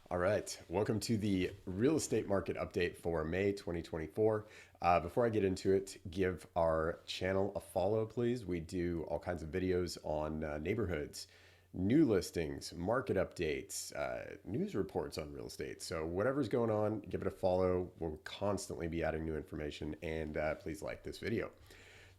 All right, welcome to the real estate market update for May 2024. Before I get into it, give our channel a follow, please. We do all kinds of videos on neighborhoods, new listings, market updates, news reports on real estate. So whatever's going on, give it a follow. We'll constantly be adding new information, and please like this video.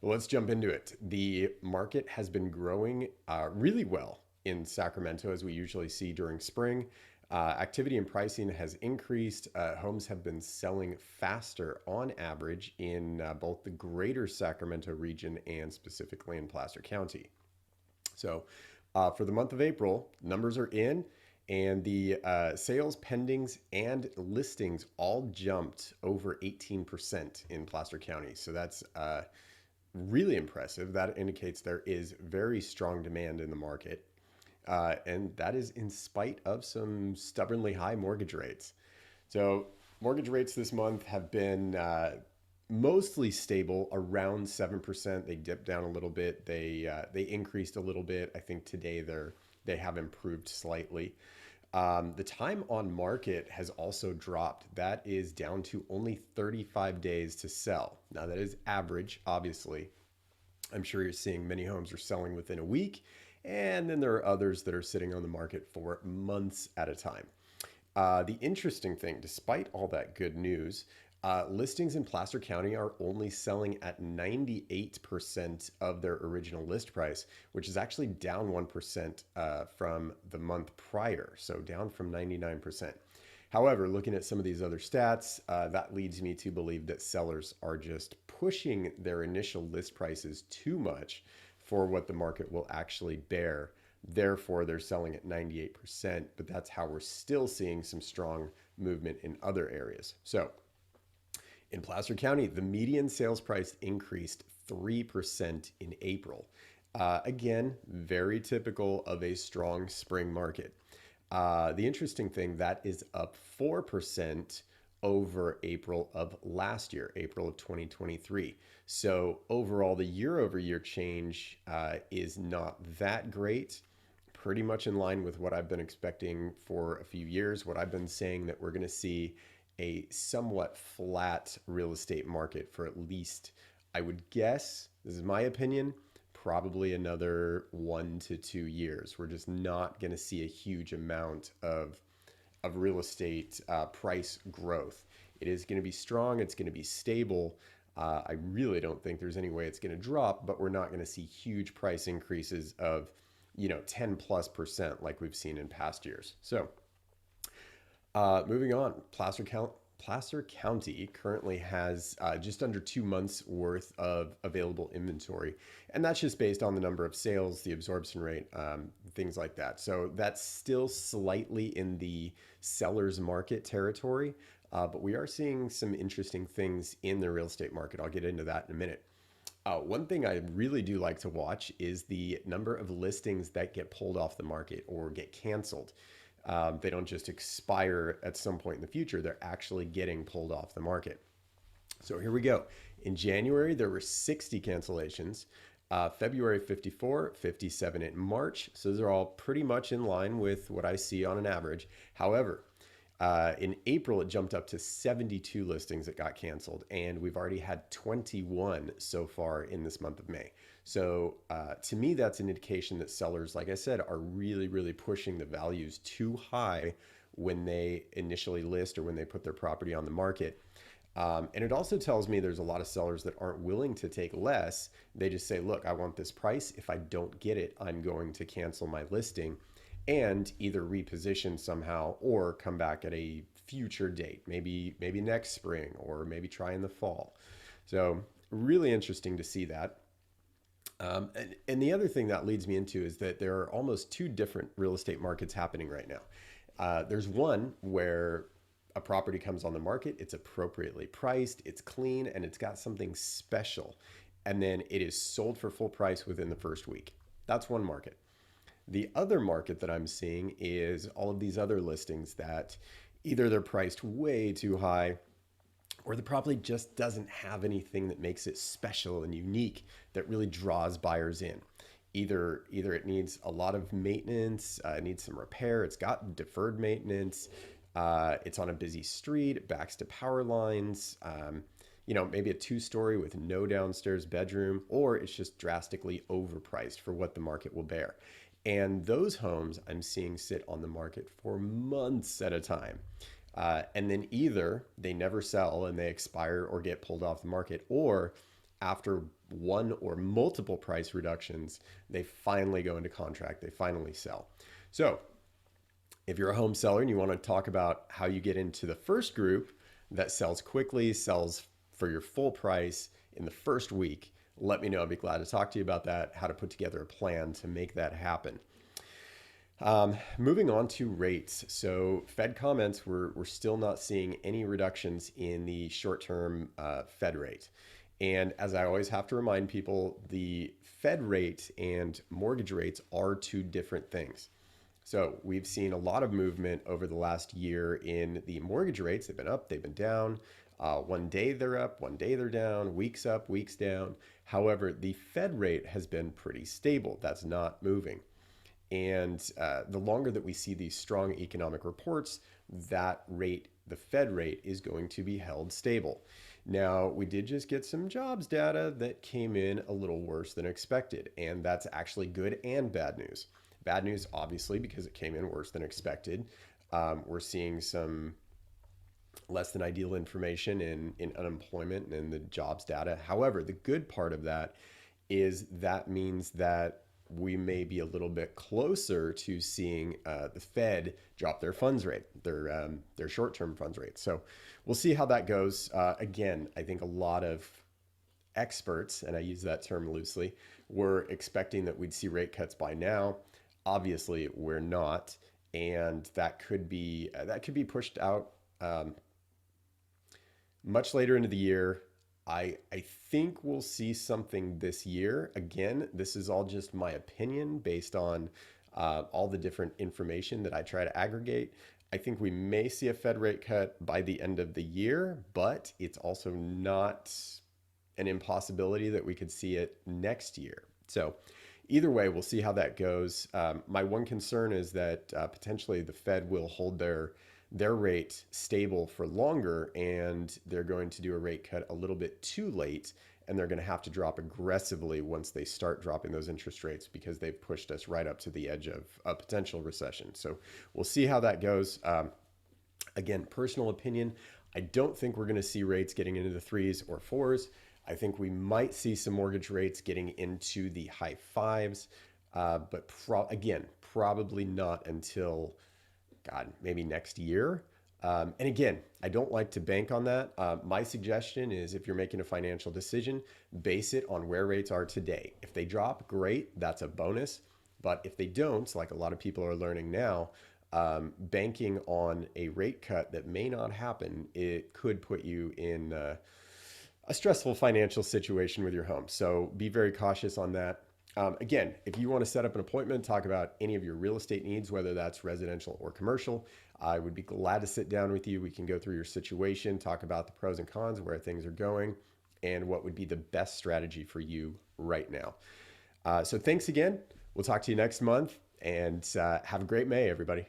But let's jump into it. The market has been growing really well in Sacramento, as we usually see during spring. Activity and pricing has increased. Homes have been selling faster on average in both the greater Sacramento region and specifically in Placer County. So for the month of April, numbers are in, and the sales, pendings, and listings all jumped over 18% in Placer County. So that's really impressive. That indicates there is very strong demand in the market. And that is in spite of some stubbornly high mortgage rates. So mortgage rates this month have been mostly stable around 7%. They dipped down a little bit. They increased a little bit. I think today they have improved slightly. The time on market has also dropped. That is down to only 35 days to sell. Now that is average, obviously. I'm sure you're seeing many homes are selling within a week, and then there are others that are sitting on the market for months at a time. The interesting thing, despite all that good news, listings in Placer County are only selling at 98% of their original list price, which is actually down 1% from the month prior, so down from 99%. However, looking at some of these other stats, that leads me to believe that sellers are just pushing their initial list prices too much for what the market will actually bear. Therefore, they're selling at 98%, but that's how we're still seeing some strong movement in other areas. So in Placer County, the median sales price increased 3% in April. Again, very typical of a strong spring market. The interesting thing, that is up 4% over April of last year, April of 2023. So overall, the year over year change is not that great, pretty much in line with what I've been expecting for a few years. What I've been saying that we're going to see a somewhat flat real estate market for at least, I would guess, this is my opinion, probably another 1 to 2 years. We're just not going to see a huge amount of real estate price growth. It is going to be strong. It's going to be stable. I really don't think there's any way it's going to drop, but we're not going to see huge price increases of, 10+% like we've seen in past years. So moving on, Placer County currently has just under 2 months worth of available inventory. And that's just based on the number of sales, the absorption rate, things like that. So that's still slightly in the seller's market territory. But we are seeing some interesting things in the real estate market. I'll get into that in a minute. One thing I really do like to watch is the number of listings that get pulled off the market or get canceled. They don't just expire at some point in the future. They're actually getting pulled off the market. So here we go. In January, there were 60 cancellations. February, 54, 57 in March. So those are all pretty much in line with what I see on an average. However, in April, it jumped up to 72 listings that got canceled, and we've already had 21 so far in this month of May. So to me, that's an indication that sellers, like I said, are really, really pushing the values too high when they initially list or when they put their property on the market. And it also tells me there's a lot of sellers that aren't willing to take less. They just say, look, I want this price. If I don't get it, I'm going to cancel my listing and either reposition somehow or come back at a future date, maybe next spring or maybe try in the fall. So really interesting to see that. And the other thing that leads me into is that there are almost two different real estate markets happening right now. There's one where a property comes on the market, it's appropriately priced, it's clean, and it's got something special. And then it is sold for full price within the first week. That's one market. The other market that I'm seeing is all of these other listings that either they're priced way too high or the property just doesn't have anything that makes it special and unique that really draws buyers in. Either it needs a lot of maintenance, it needs some repair, it's got deferred maintenance, It's on a busy street, it backs to power lines. Maybe a two-story with no downstairs bedroom, or it's just drastically overpriced for what the market will bear. And those homes I'm seeing sit on the market for months at a time. And then either they never sell and they expire or get pulled off the market, or after one or multiple price reductions, they finally go into contract, they finally sell. So if you're a home seller and you want to talk about how you get into the first group that sells quickly, sells for your full price in the first week, let me know. I'd be glad to talk to you about that, how to put together a plan to make that happen. Moving on to rates. So Fed comments, we're still not seeing any reductions in the short-term Fed rate. And as I always have to remind people, the Fed rate and mortgage rates are two different things. So we've seen a lot of movement over the last year in the mortgage rates. They've been up, they've been down. One day they're up, one day they're down, weeks up, weeks down. However, the Fed rate has been pretty stable. That's not moving. And the longer that we see these strong economic reports, that rate, the Fed rate, is going to be held stable. Now, we did just get some jobs data that came in a little worse than expected, and that's actually good and bad news. Bad news, obviously, because it came in worse than expected. We're seeing some less than ideal information in unemployment and in the jobs data. However, the good part of that is that means that we may be a little bit closer to seeing the Fed drop their funds rate, their short-term funds rate. So we'll see how that goes. Again, I think a lot of experts, and I use that term loosely, were expecting that we'd see rate cuts by now. Obviously, we're not, and that could be pushed out much later into the year. I think we'll see something this year. Again, this is all just my opinion based on all the different information that I try to aggregate. I think we may see a Fed rate cut by the end of the year, but it's also not an impossibility that we could see it next year. So either way, we'll see how that goes. My one concern is that potentially the Fed will hold their rate stable for longer, and they're going to do a rate cut a little bit too late, and they're going to have to drop aggressively once they start dropping those interest rates, because they've pushed us right up to the edge of a potential recession. So we'll see how that goes. Again, personal opinion, I don't think we're going to see rates getting into the 3s or 4s. I think we might see some mortgage rates getting into the high 5s, but again, probably not until maybe next year. And again, I don't like to bank on that. My suggestion is, if you're making a financial decision, base it on where rates are today. If they drop, great, that's a bonus. But if they don't, like a lot of people are learning now, banking on a rate cut that may not happen, it could put you in a stressful financial situation with your home. So be very cautious on that. Again, if you want to set up an appointment, talk about any of your real estate needs, whether that's residential or commercial, I would be glad to sit down with you. We can go through your situation, talk about the pros and cons, where things are going, and what would be the best strategy for you right now. So thanks again. We'll talk to you next month, and have a great May, everybody.